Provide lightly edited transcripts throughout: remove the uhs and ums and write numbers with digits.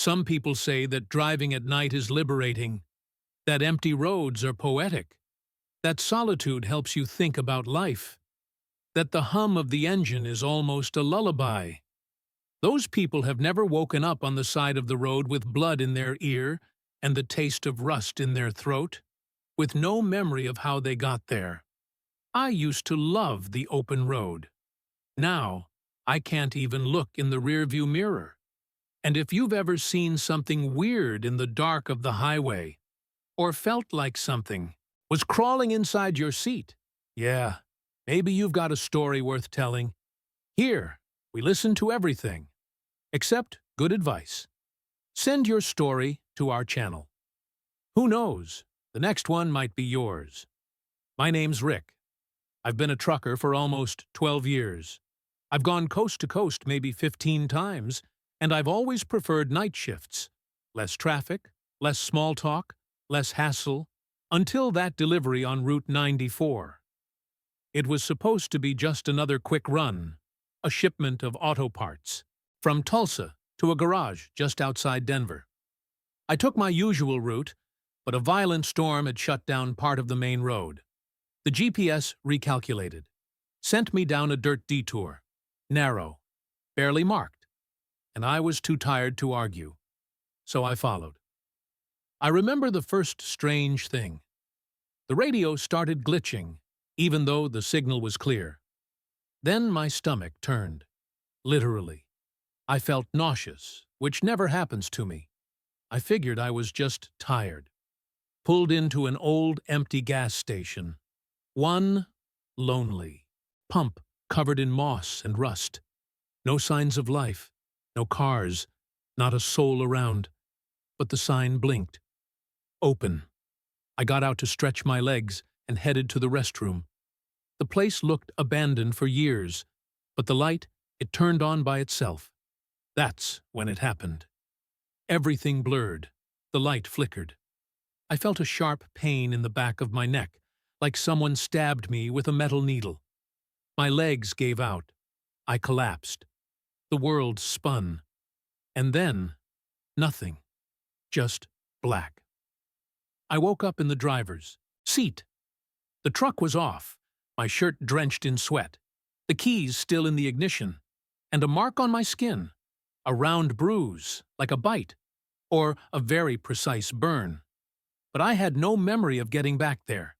Some people say that driving at night is liberating, that empty roads are poetic, that solitude helps you think about life, that the hum of the engine is almost a lullaby. Those people have never woken up on the side of the road with blood in their ear and the taste of rust in their throat, with no memory of how they got there. I used to love the open road. Now, I can't even look in the rearview mirror. And if you've ever seen something weird in the dark of the highway, or felt like something was crawling inside your seat, yeah, maybe you've got a story worth telling. Here, we listen to everything, except good advice. Send your story to our channel. Who knows, the next one might be yours. My name's Rick. I've been a trucker for almost 12 years. I've gone coast to coast maybe 15 times, and I've always preferred night shifts. Less traffic, less small talk, less hassle, until that delivery on Route 94. It was supposed to be just another quick run, a shipment of auto parts, from Tulsa to a garage just outside Denver. I took my usual route, but a violent storm had shut down part of the main road. The GPS recalculated, sent me down a dirt detour, narrow, barely marked, and I was too tired to argue, so I followed. I remember the first strange thing. The radio started glitching, even though the signal was clear. Then my stomach turned, literally. I felt nauseous, which never happens to me. I figured I was just tired. Pulled into an old, empty gas station. One lonely pump covered in moss and rust. No signs of life, no cars, not a soul around. But the sign blinked. Open. I got out to stretch my legs and headed to the restroom. The place looked abandoned for years, but the light, it turned on by itself. That's when it happened. Everything blurred. The light flickered. I felt a sharp pain in the back of my neck, like someone stabbed me with a metal needle. My legs gave out. I collapsed. The world spun. And then, nothing. Just black. I woke up in the driver's seat. The truck was off, my shirt drenched in sweat, the keys still in the ignition, and a mark on my skin, a round bruise, like a bite, or a very precise burn. But I had no memory of getting back there,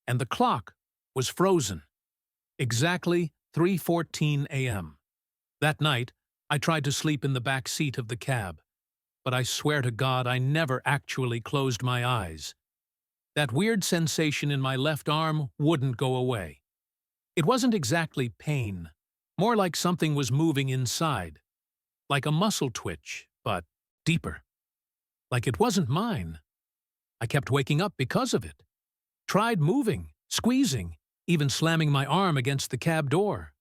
and the clock was frozen. Exactly 3:14 a.m. That night, I tried to sleep in the back seat of the cab, but I swear to God I never actually closed my eyes. That weird sensation in my left arm wouldn't go away. It wasn't exactly pain, more like something was moving inside, like a muscle twitch, but deeper. Like it wasn't mine. I kept waking up because of it. Tried moving, squeezing, even slamming my arm against the cab door.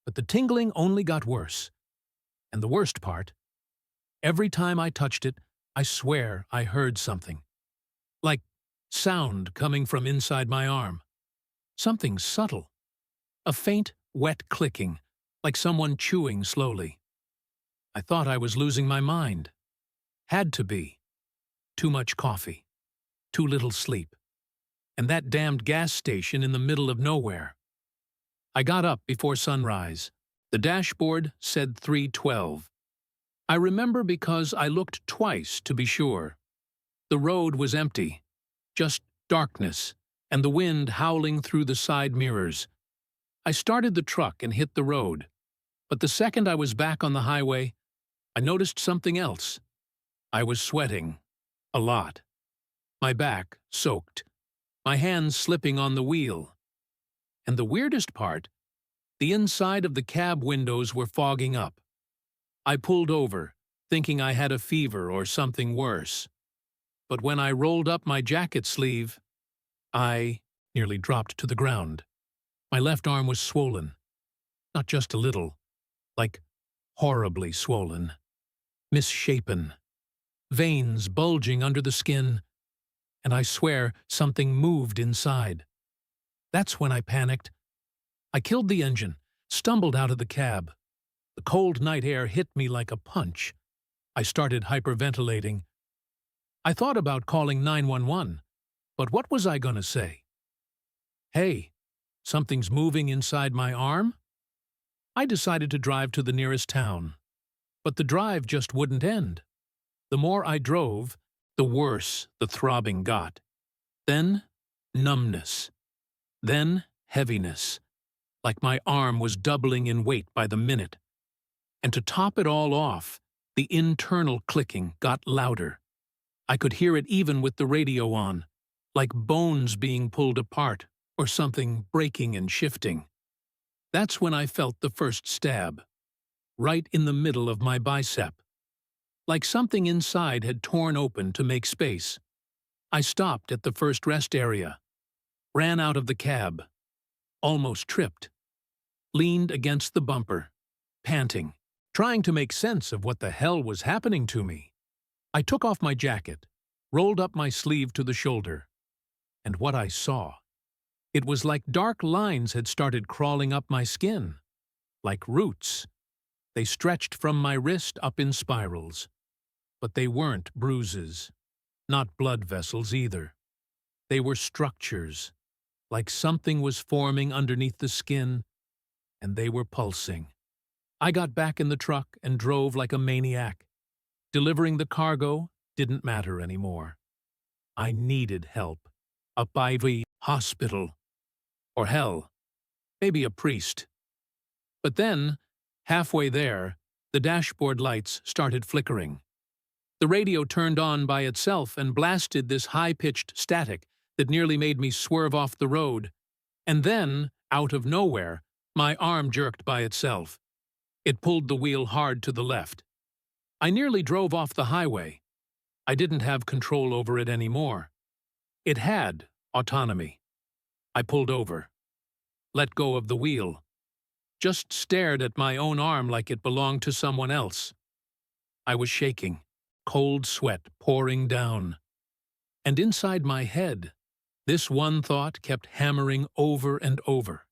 But the tingling only got worse. And the worst part, every time I touched it, I swear I heard something. Like sound coming from inside my arm. Something subtle. A faint, wet clicking, like someone chewing slowly. I thought I was losing my mind. Had to be. Too much coffee. Too little sleep. And that damned gas station in the middle of nowhere. I got up before sunrise. The dashboard said 3:12. I remember because I looked twice to be sure. The road was empty. Just darkness, and the wind howling through the side mirrors. I started the truck and hit the road, but the second I was back on the highway, I noticed something else. I was sweating. A lot. My back soaked. My hands slipping on the wheel. And the weirdest part, the inside of the cab windows were fogging up. I pulled over, thinking I had a fever or something worse. But when I rolled up my jacket sleeve, I nearly dropped to the ground. My left arm was swollen. Not just a little, like horribly swollen. Misshapen. Veins bulging under the skin. And I swear something moved inside. That's when I panicked. I killed the engine, stumbled out of the cab. The cold night air hit me like a punch. I started hyperventilating. I thought about calling 911, but what was I gonna say? Hey, something's moving inside my arm? I decided to drive to the nearest town, but the drive just wouldn't end. The more I drove, the worse the throbbing got. Then, numbness. Then, heaviness, like my arm was doubling in weight by the minute. And to top it all off, the internal clicking got louder. I could hear it even with the radio on, like bones being pulled apart or something breaking and shifting. That's when I felt the first stab, right in the middle of my bicep. Like something inside had torn open to make space. I stopped at the first rest area, ran out of the cab, almost tripped, leaned against the bumper, panting, trying to make sense of what the hell was happening to me. I took off my jacket, rolled up my sleeve to the shoulder, and what I saw, it was like dark lines had started crawling up my skin, like roots. They stretched from my wrist up in spirals. But they weren't bruises, not blood vessels either. They were structures, like something was forming underneath the skin, and they were pulsing. I got back in the truck and drove like a maniac. Delivering the cargo didn't matter anymore. I needed help. A IV hospital. Or hell, maybe a priest. But then, halfway there, the dashboard lights started flickering. The radio turned on by itself and blasted this high-pitched static that nearly made me swerve off the road. And then, out of nowhere, my arm jerked by itself. It pulled the wheel hard to the left. I nearly drove off the highway. I didn't have control over it anymore. It had autonomy. I pulled over, let go of the wheel, just stared at my own arm like it belonged to someone else. I was shaking, cold sweat pouring down. And inside my head, this one thought kept hammering over and over.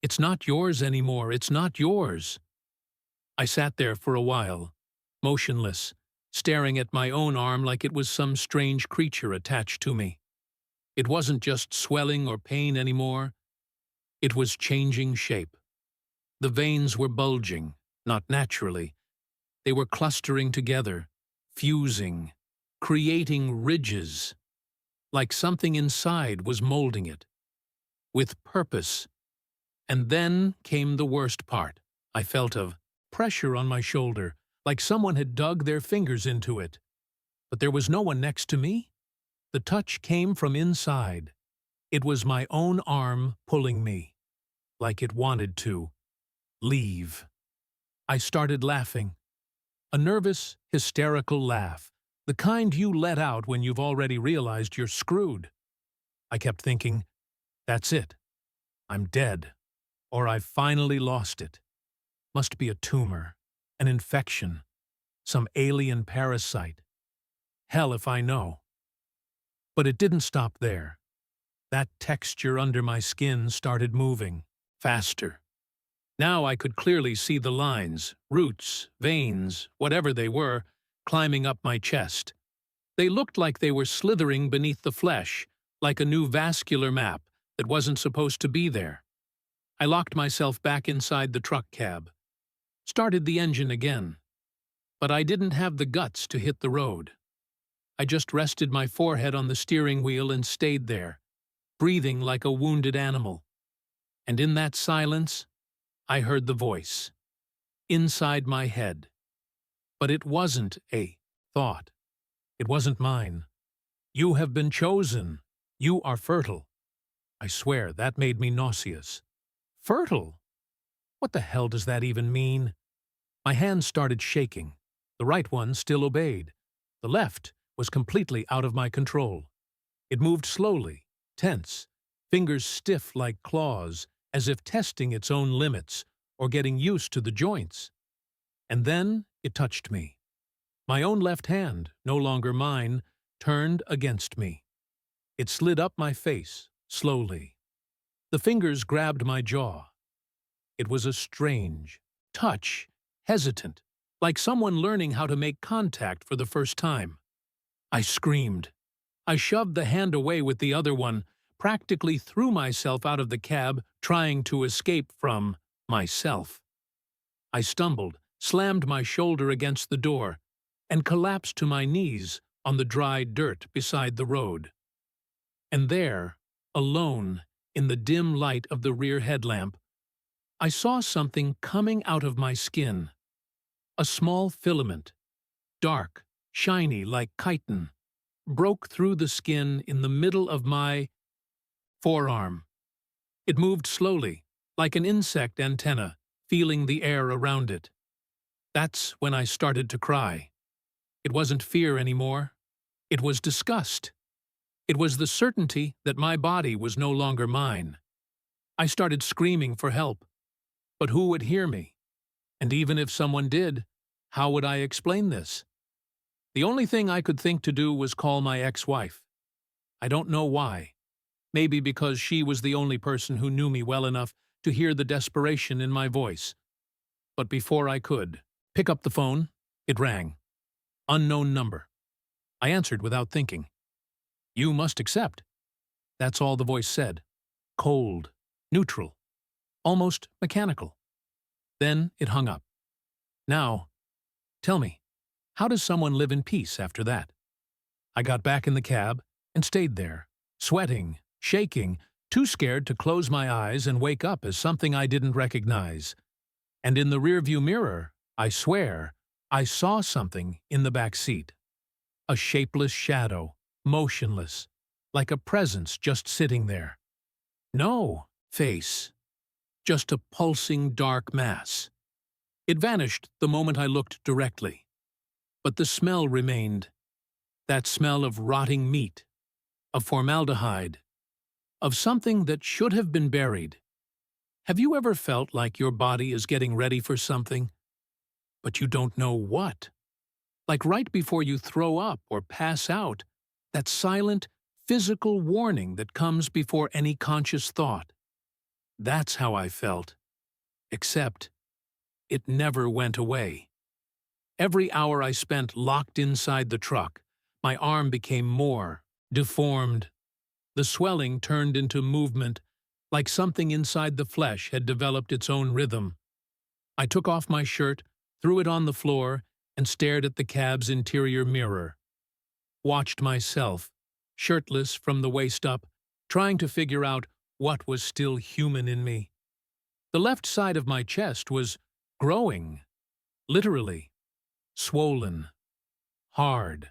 It's not yours anymore, it's not yours. I sat there for a while, motionless, staring at my own arm like it was some strange creature attached to me. It wasn't just swelling or pain anymore. It was changing shape. The veins were bulging, not naturally. They were clustering together, fusing, creating ridges, like something inside was molding it, with purpose. And then came the worst part. I felt a pressure on my shoulder, like someone had dug their fingers into it. But there was no one next to me. The touch came from inside. It was my own arm pulling me, like it wanted to. Leave. I started laughing. A nervous, hysterical laugh, the kind you let out when you've already realized you're screwed. I kept thinking, that's it. I'm dead. Or I've finally lost it. Must be a tumor, an infection, some alien parasite. Hell if I know. But it didn't stop there. That texture under my skin started moving, faster. Now I could clearly see the lines, roots, veins, whatever they were, climbing up my chest. They looked like they were slithering beneath the flesh, like a new vascular map that wasn't supposed to be there. I locked myself back inside the truck cab, started the engine again. But I didn't have the guts to hit the road. I just rested my forehead on the steering wheel and stayed there, breathing like a wounded animal. And in that silence, I heard the voice, inside my head. But it wasn't a thought. It wasn't mine. You have been chosen. You are fertile. I swear that made me nauseous. Fertile? What the hell does that even mean? My hands started shaking. The right one still obeyed. The left was completely out of my control. It moved slowly, tense, fingers stiff like claws, as if testing its own limits or getting used to the joints. And then it touched me. My own left hand, no longer mine, turned against me. It slid up my face, slowly. The fingers grabbed my jaw. It was a strange touch, hesitant, like someone learning how to make contact for the first time. I screamed. I shoved the hand away with the other one, practically threw myself out of the cab, trying to escape from myself. I stumbled, slammed my shoulder against the door, and collapsed to my knees on the dry dirt beside the road. And there, alone, in the dim light of the rear headlamp, I saw something coming out of my skin. A small filament, dark, shiny like chitin, broke through the skin in the middle of my forearm. It moved slowly, like an insect antenna, feeling the air around it. That's when I started to cry. It wasn't fear anymore. It was disgust. It was the certainty that my body was no longer mine. I started screaming for help. But who would hear me? And even if someone did, how would I explain this? The only thing I could think to do was call my ex-wife. I don't know why. Maybe because she was the only person who knew me well enough to hear the desperation in my voice. But before I could pick up the phone, it rang. Unknown number. I answered without thinking. "You must accept." That's all the voice said. Cold, neutral, almost mechanical. Then it hung up. Now, tell me, how does someone live in peace after that? I got back in the cab and stayed there, sweating, shaking, too scared to close my eyes and wake up as something I didn't recognize. And in the rearview mirror, I swear, I saw something in the back seat. A shapeless shadow, motionless, like a presence just sitting there. No face, just a pulsing dark mass. It vanished the moment I looked directly. But the smell remained. That smell of rotting meat, of formaldehyde, of something that should have been buried. Have you ever felt like your body is getting ready for something, but you don't know what? Like right before you throw up or pass out, that silent, physical warning that comes before any conscious thought. That's how I felt. Except, it never went away. Every hour I spent locked inside the truck, my arm became more deformed. The swelling turned into movement, like something inside the flesh had developed its own rhythm. I took off my shirt, threw it on the floor, and stared at the cab's interior mirror. Watched myself, shirtless from the waist up, trying to figure out what was still human in me. The left side of my chest was growing, literally, swollen, hard,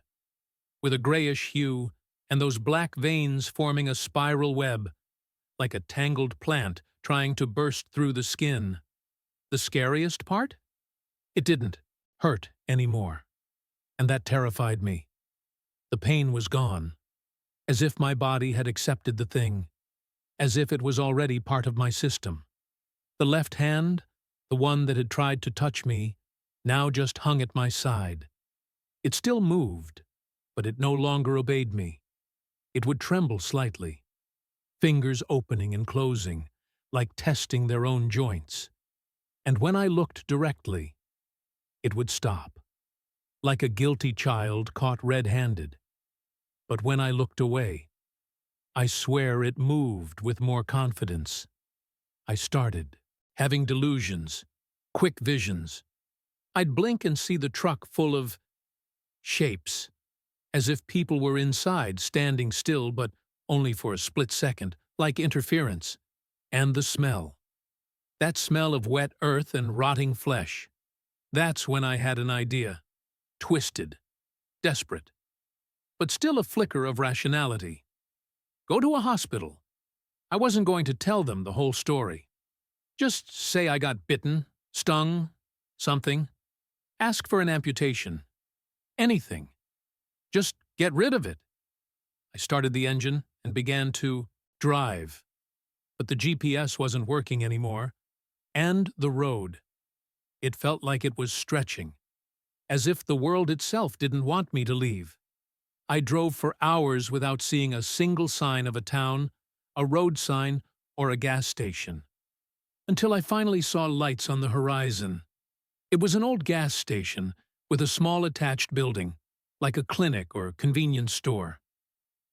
with a grayish hue and those black veins forming a spiral web, like a tangled plant trying to burst through the skin. The scariest part? It didn't hurt anymore, and that terrified me. The pain was gone, as if my body had accepted the thing, as if it was already part of my system. The left hand, the one that had tried to touch me, now just hung at my side. It still moved, but it no longer obeyed me. It would tremble slightly, fingers opening and closing, like testing their own joints. And when I looked directly, it would stop, like a guilty child caught red-handed. But when I looked away, I swear it moved with more confidence. I started having delusions, quick visions. I'd blink and see the truck full of shapes, as if people were inside, standing still, but only for a split second, like interference. And the smell. That smell of wet earth and rotting flesh. That's when I had an idea. Twisted, desperate, but still a flicker of rationality. Go to a hospital. I wasn't going to tell them the whole story. Just say I got bitten, stung, something. Ask for an amputation. Anything. Just get rid of it. I started the engine and began to drive. But the GPS wasn't working anymore. And the road. It felt like it was stretching, as if the world itself didn't want me to leave. I drove for hours without seeing a single sign of a town, a road sign, or a gas station, until I finally saw lights on the horizon. It was an old gas station with a small attached building, like a clinic or convenience store.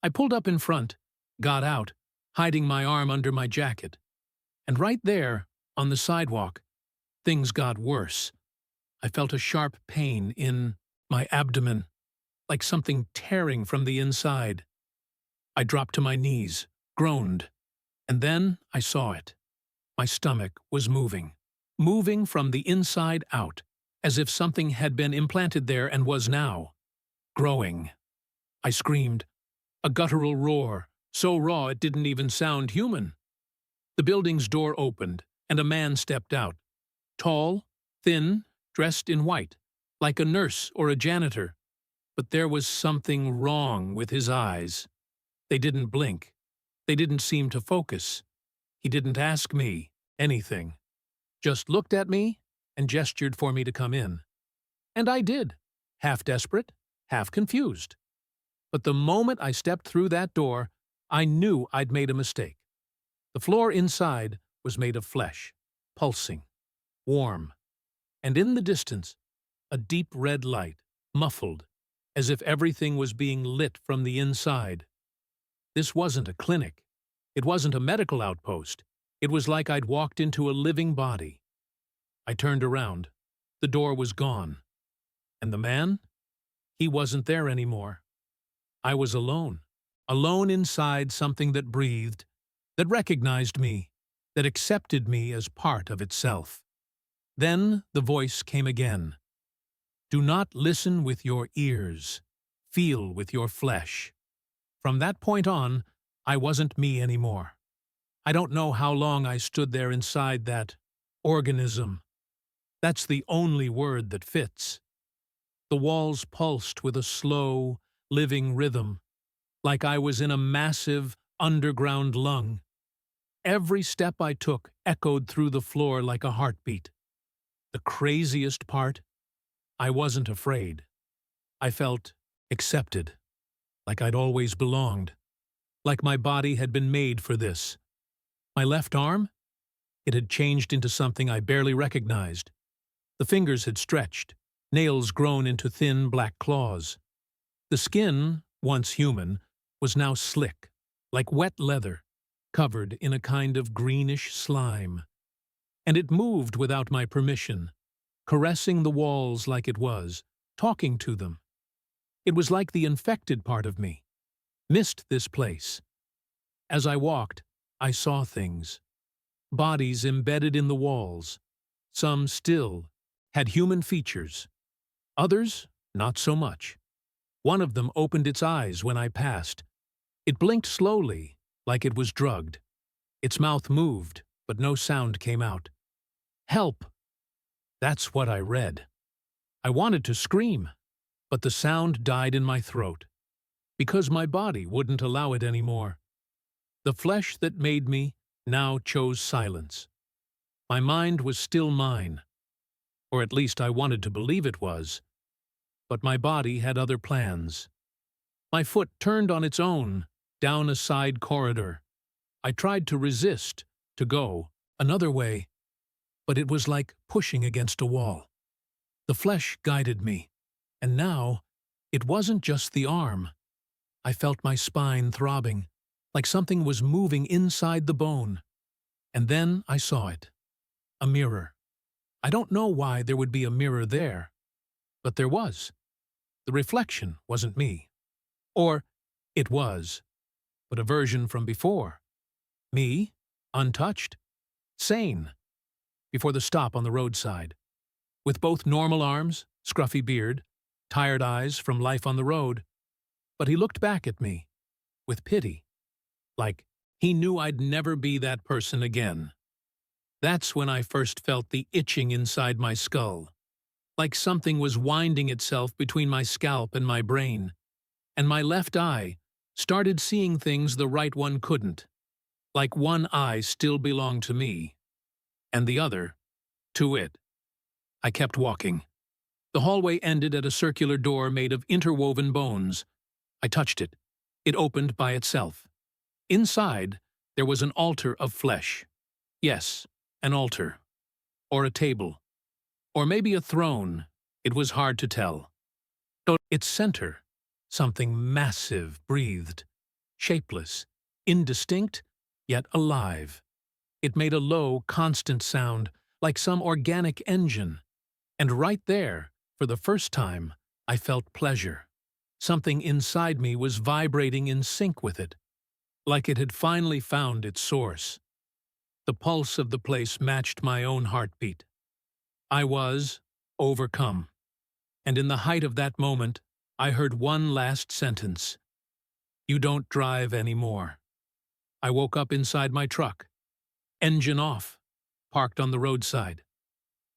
I pulled up in front, got out, hiding my arm under my jacket. And right there, on the sidewalk, things got worse. I felt a sharp pain in my abdomen, like something tearing from the inside. I dropped to my knees, groaned, and then I saw it. My stomach was moving from the inside out, as if something had been implanted there and was now growing. I screamed, a guttural roar, so raw it didn't even sound human. The building's door opened, and a man stepped out. Tall, thin, dressed in white, like a nurse or a janitor. But there was something wrong with his eyes. They didn't blink. They didn't seem to focus. He didn't ask me anything. Just looked at me and gestured for me to come in. And I did, half desperate, half confused. But the moment I stepped through that door, I knew I'd made a mistake. The floor inside was made of flesh, pulsing, warm, and in the distance, a deep red light, muffled, as if everything was being lit from the inside. This wasn't a clinic. It wasn't a medical outpost. It was like I'd walked into a living body. I turned around. The door was gone. And the man? He wasn't there anymore. I was alone. Alone inside something that breathed, that recognized me, that accepted me as part of itself. Then the voice came again. Do not listen with your ears. Feel with your flesh. From that point on, I wasn't me anymore. I don't know how long I stood there inside that organism. That's the only word that fits. The walls pulsed with a slow, living rhythm, like I was in a massive, underground lung. Every step I took echoed through the floor like a heartbeat. The craziest part? I wasn't afraid. I felt accepted, like I'd always belonged, like my body had been made for this. My left arm? It had changed into something I barely recognized. The fingers had stretched, nails grown into thin black claws. The skin, once human, was now slick, like wet leather, covered in a kind of greenish slime. And it moved without my permission, caressing the walls like it was, talking to them. It was like the infected part of me. Missed this place. As I walked, I saw things. Bodies embedded in the walls. Some still had human features. Others, not so much. One of them opened its eyes when I passed. It blinked slowly, like it was drugged. Its mouth moved, but no sound came out. Help! That's what I read. I wanted to scream, but the sound died in my throat, because my body wouldn't allow it anymore. The flesh that made me now chose silence. My mind was still mine, or at least I wanted to believe it was, but my body had other plans. My foot turned on its own, down a side corridor. I tried to resist, to go another way, but it was like pushing against a wall. The flesh guided me, and now it wasn't just the arm. I felt my spine throbbing, like something was moving inside the bone. And then I saw it. A mirror. I don't know why there would be a mirror there, but there was. The reflection wasn't me. Or it was, but a version from before. Me, untouched, sane, before the stop on the roadside, with both normal arms, scruffy beard, tired eyes from life on the road. But he looked back at me, with pity, like he knew I'd never be that person again. That's when I first felt the itching inside my skull, like something was winding itself between my scalp and my brain, and my left eye started seeing things the right one couldn't, like one eye still belonged to me, and the other to it. I kept walking. The hallway ended at a circular door made of interwoven bones. I touched it. It opened by itself. Inside, there was an altar of flesh. Yes, an altar. Or a table. Or maybe a throne. It was hard to tell. But its center, something massive breathed, shapeless, indistinct, yet alive. It made a low, constant sound, like some organic engine. And right there, for the first time, I felt pleasure. Something inside me was vibrating in sync with it, like it had finally found its source. The pulse of the place matched my own heartbeat. I was overcome. And in the height of that moment, I heard one last sentence. "You don't drive anymore." I woke up inside my truck. Engine off, parked on the roadside.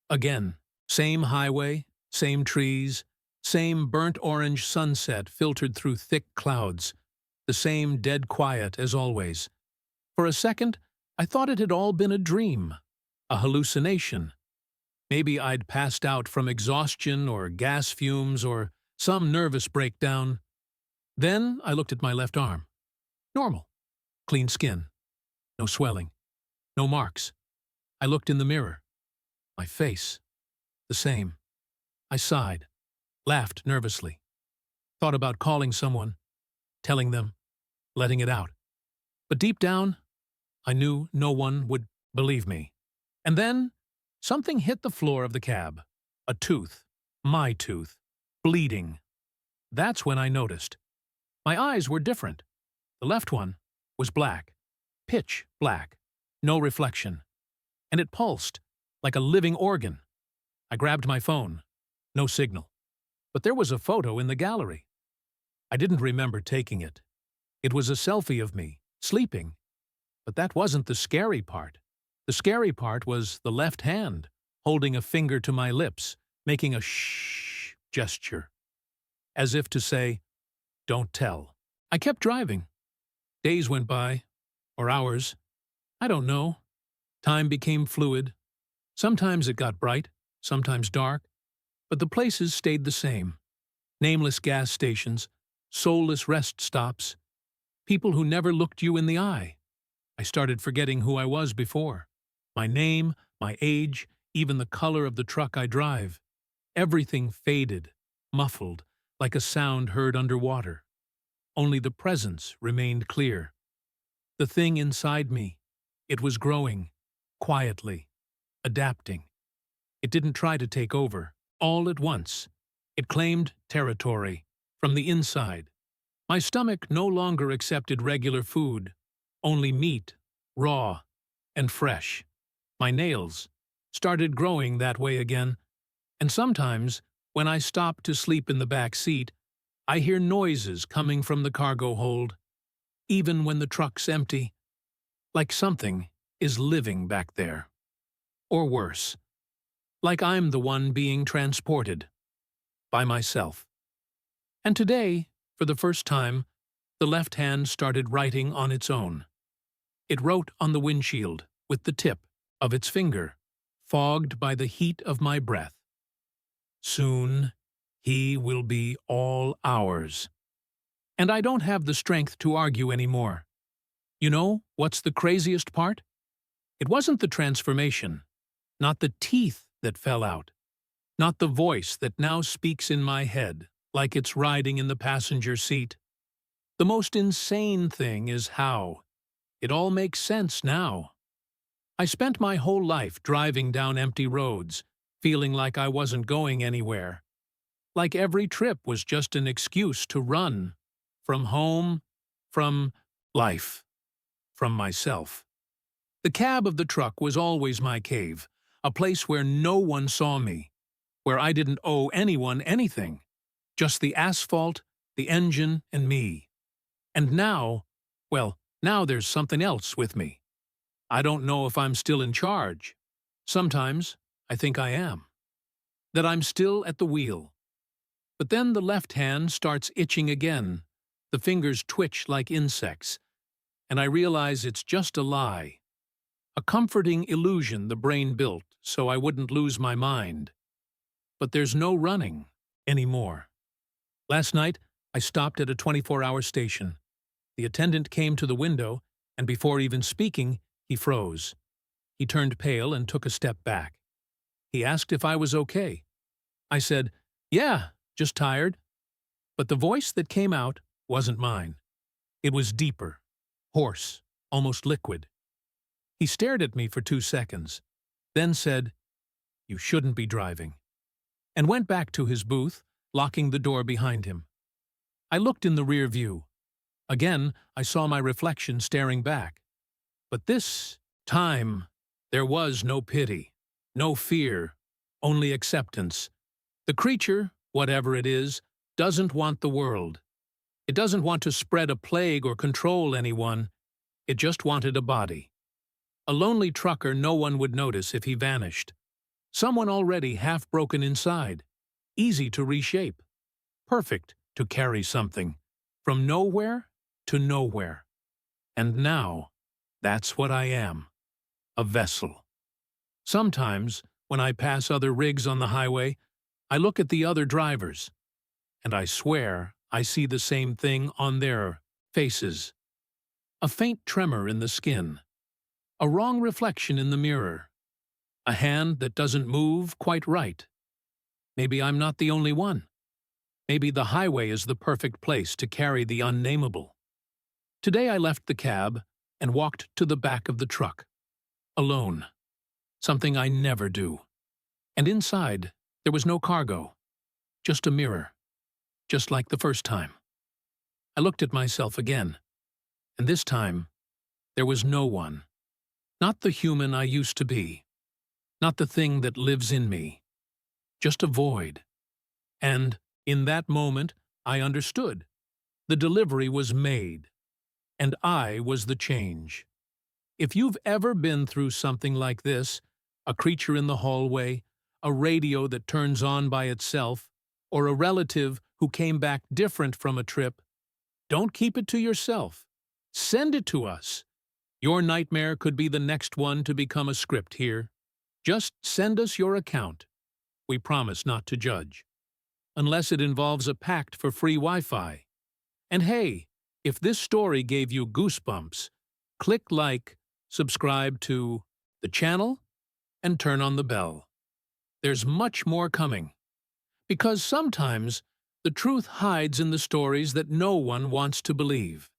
Again, same highway, same trees, same burnt orange sunset filtered through thick clouds, the same dead quiet as always. For a second, I thought it had all been a dream, a hallucination. Maybe I'd passed out from exhaustion or gas fumes or some nervous breakdown. Then I looked at my left arm. Normal. Clean skin. No swelling. No marks. I looked in the mirror. My face. The same. I sighed. Laughed nervously. Thought about calling someone. Telling them. Letting it out. But deep down, I knew no one would believe me. And then something hit the floor of the cab. A tooth. My tooth. Bleeding. That's when I noticed. My eyes were different. The left one was black. Pitch black. No reflection. And it pulsed, like a living organ. I grabbed my phone. No signal. But there was a photo in the gallery. I didn't remember taking it. It was a selfie of me, sleeping. But that wasn't the scary part. The scary part was the left hand, holding a finger to my lips, making a shh gesture, as if to say, "Don't tell." I kept driving. Days went by, or hours. I don't know. Time became fluid. Sometimes it got bright, sometimes dark, but the places stayed the same. Nameless gas stations, soulless rest stops, people who never looked you in the eye. I started forgetting who I was before. My name, my age, even the color of the truck I drive. Everything faded, muffled, like a sound heard underwater. Only the presence remained clear. The thing inside me, it was growing, quietly, adapting. It didn't try to take over. All at once, it claimed territory, from the inside. My stomach no longer accepted regular food, only meat, raw, and fresh. My nails started growing that way again, and sometimes, when I stop to sleep in the back seat, I hear noises coming from the cargo hold, even when the truck's empty, like something is living back there. Or worse, like I'm the one being transported, by myself. And today, for the first time, the left hand started writing on its own. It wrote on the windshield with the tip of its finger, fogged by the heat of my breath. Soon, he will be all ours. And I don't have the strength to argue anymore. You know what's the craziest part? It wasn't the transformation, not the teeth that fell out, not the voice that now speaks in my head, like it's riding in the passenger seat. The most insane thing is how. It all makes sense now. I spent my whole life driving down empty roads, feeling like I wasn't going anywhere. Like every trip was just an excuse to run. From home, from life, from myself. The cab of the truck was always my cave, a place where no one saw me, where I didn't owe anyone anything, just the asphalt, the engine, and me. And now, well, now there's something else with me. I don't know if I'm still in charge. Sometimes I think I am. That I'm still at the wheel. But then the left hand starts itching again. The fingers twitch like insects. And I realize it's just a lie. A comforting illusion the brain built so I wouldn't lose my mind. But there's no running anymore. Last night, I stopped at a 24-hour station. The attendant came to the window, and before even speaking, he froze. He turned pale and took a step back. He asked if I was okay. I said, "Yeah, just tired." But the voice that came out wasn't mine. It was deeper, hoarse, almost liquid. He stared at me for 2 seconds, then said, "You shouldn't be driving," and went back to his booth, locking the door behind him. I looked in the rear view. Again, I saw my reflection staring back. But this time, there was no pity, no fear, only acceptance. The creature, whatever it is, doesn't want the world. It doesn't want to spread a plague or control anyone. It just wanted a body. A lonely trucker no one would notice if he vanished. Someone already half broken inside, easy to reshape, perfect to carry something, from nowhere to nowhere. And now, that's what I am, a vessel. Sometimes, when I pass other rigs on the highway, I look at the other drivers, and I swear I see the same thing on their faces. A faint tremor in the skin, a wrong reflection in the mirror, a hand that doesn't move quite right. Maybe I'm not the only one. Maybe the highway is the perfect place to carry the unnameable. Today I left the cab and walked to the back of the truck, alone, something I never do. And inside, there was no cargo, just a mirror, just like the first time. I looked at myself again, and this time, there was no one. Not the human I used to be, not the thing that lives in me, just a void. And, in that moment, I understood. The delivery was made, and I was the change. If you've ever been through something like this, a creature in the hallway, a radio that turns on by itself, or a relative who came back different from a trip, don't keep it to yourself. Send it to us. Your nightmare could be the next one to become a script here. Just send us your account. We promise not to judge. Unless it involves a pact for free Wi-Fi. And hey, if this story gave you goosebumps, click like, subscribe to the channel, and turn on the bell. There's much more coming. Because sometimes the truth hides in the stories that no one wants to believe.